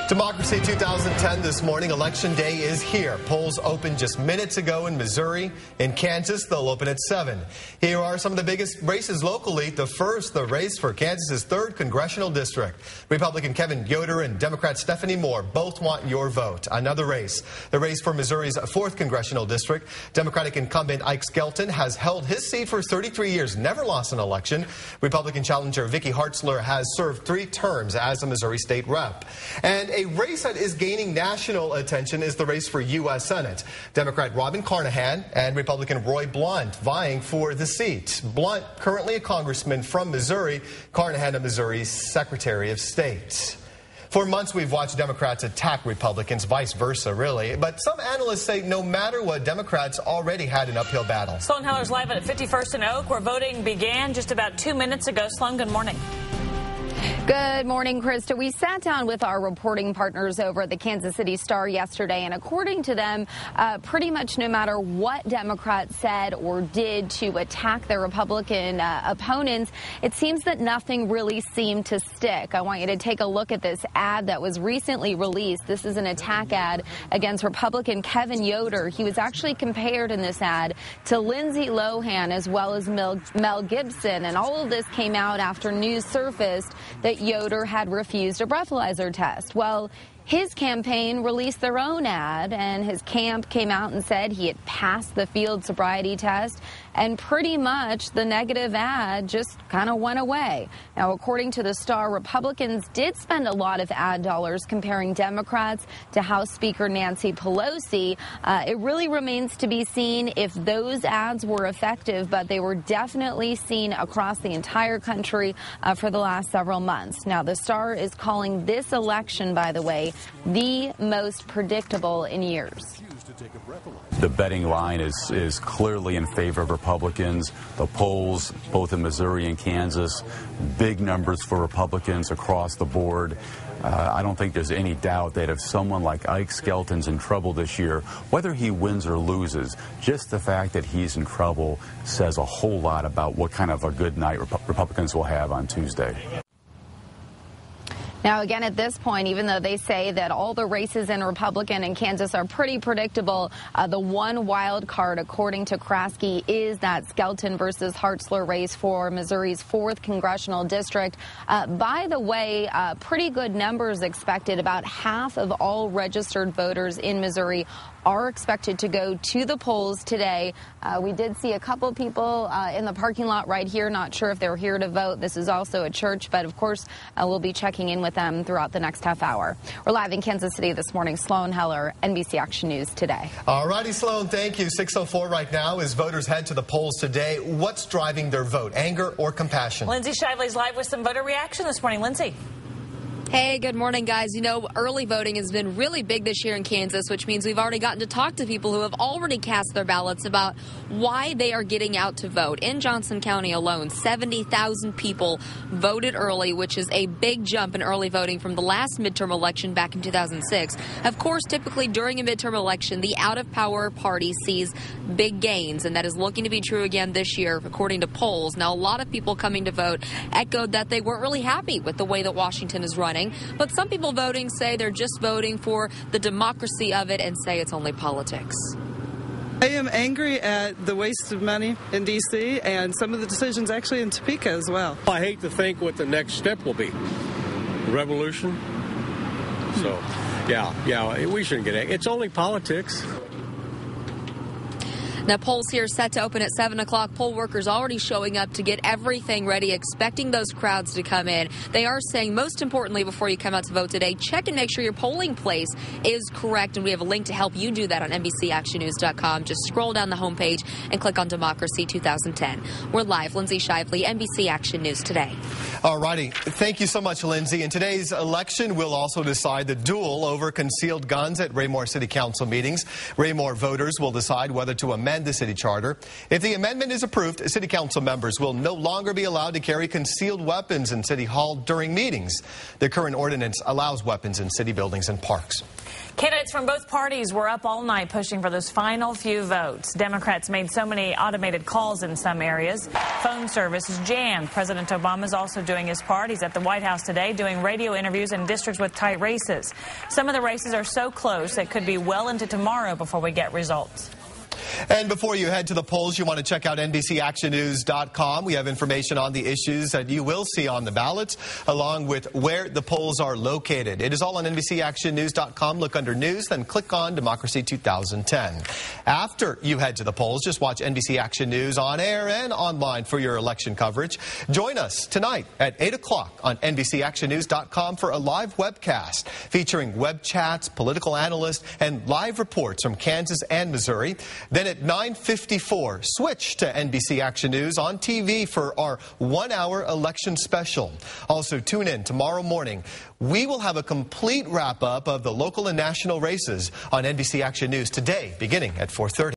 Democracy 2010 this morning. Election day is here. Polls opened just minutes ago in Missouri. In Kansas, they'll open at 7. Here are some of the biggest races locally. The first, the race for Kansas's 3rd congressional district. Republican Kevin Yoder and Democrat Stephanie Moore both want your vote. Another race, the race for Missouri's 4th congressional district. Democratic incumbent Ike Skelton has held his seat for 33 years, never lost an election. Republican challenger Vicky Hartzler has served 3 terms as a Missouri state rep. And a race that is gaining national attention is the race for U.S. Senate. Democrat Robin Carnahan and Republican Roy Blunt vying for the seat. Blunt, currently a congressman from Missouri, Carnahan, a Missouri's Secretary of State. For months, we've watched Democrats attack Republicans, vice versa, really. But some analysts say no matter what, Democrats already had an uphill battle. Sloan Heller's live at 51st and Oak, where voting began just about 2 minutes ago. Sloan, good morning. Good morning, Krista. We sat down with our reporting partners over at the Kansas City Star yesterday, and according to them, pretty much no matter what Democrats said or did to attack their Republican opponents, it seems that nothing really seemed to stick. I want you to take a look at this ad that was recently released. This is an attack ad against Republican Kevin Yoder. He was actually compared in this ad to Lindsay Lohan as well as Mel Gibson, and all of this came out after news surfaced that Yoder had refused a breathalyzer test. Well, his campaign released their own ad, and his camp came out and said he had passed the field sobriety test, and pretty much the negative ad just kind of went away. Now, according to the Star, Republicans did spend a lot of ad dollars comparing Democrats to House Speaker Nancy Pelosi. It really remains to be seen if those ads were effective, but they were definitely seen across the entire country for the last several months. Now, the Star is calling this election, by the way, the most predictable in years. The betting line is clearly in favor of Republicans. The polls, both in Missouri and Kansas, big numbers for Republicans across the board. I don't think there's any doubt that if someone like Ike Skelton's in trouble this year, whether he wins or loses, just the fact that he's in trouble says a whole lot about what kind of a good night Republicans will have on Tuesday. Now, again, at this point, even though they say that all the races in Republican and Kansas are pretty predictable, the one wild card, according to Kraske, is that Skelton versus Hartzler race for Missouri's 4th congressional district. By the way, pretty good numbers expected. About half of all registered voters in Missouri are expected to go to the polls today. We did see a couple people in the parking lot right here. Not sure if they're here to vote. This is also a church, but of course, we'll be checking in with them throughout the next half hour. We're live in Kansas City this morning. Sloan Heller, NBC Action News Today. All righty, Sloan, thank you. 6:04 right now as voters head to the polls today. What's driving their vote, anger or compassion? Lindsay Shively's live with some voter reaction this morning. Lindsay. Hey, good morning, guys. You know, early voting has been really big this year in Kansas, which means we've already gotten to talk to people who have already cast their ballots about why they are getting out to vote. In Johnson County alone, 70,000 people voted early, which is a big jump in early voting from the last midterm election back in 2006. Of course, typically during a midterm election, the out-of-power party sees big gains, and that is looking to be true again this year, according to polls. Now, a lot of people coming to vote echoed that they weren't really happy with the way that Washington is running. But some people voting say they're just voting for the democracy of it and say it's only politics. I am angry at the waste of money in D.C. and some of the decisions actually in Topeka as well. I hate to think what the next step will be. Revolution. So, yeah, we shouldn't get it. It's only politics. Now, polls here set to open at 7 o'clock. Poll workers already showing up to get everything ready, expecting those crowds to come in. They are saying, most importantly, before you come out to vote today, check and make sure your polling place is correct. And we have a link to help you do that on NBCActionNews.com. Just scroll down the homepage and click on Democracy 2010. We're live. Lindsay Shively, NBC Action News Today. All righty. Thank you so much, Lindsay. In today's election, we'll also decide the duel over concealed guns at Raymore City Council meetings. Raymore voters will decide whether to amend the city charter. If the amendment is approved, city council members will no longer be allowed to carry concealed weapons in City Hall during meetings. The current ordinance allows weapons in city buildings and parks. Candidates from both parties were up all night pushing for those final few votes. Democrats made so many automated calls in some areas. Phone service is jammed. President Obama is also doing his part. He's at the White House today doing radio interviews in districts with tight races. Some of the races are so close it could be well into tomorrow before we get results. And before you head to the polls, you want to check out NBCActionNews.com. We have information on the issues that you will see on the ballots, along with where the polls are located. It is all on NBCActionNews.com. Look under News, then click on Democracy 2010. After you head to the polls, just watch NBC Action News on air and online for your election coverage. Join us tonight at 8 o'clock on NBCActionNews.com for a live webcast featuring web chats, political analysts, and live reports from Kansas and Missouri. Then at 9:54, switch to NBC Action News on TV for our 1-hour election special. Also, tune in tomorrow morning. We will have a complete wrap-up of the local and national races on NBC Action News today, beginning at 4:30.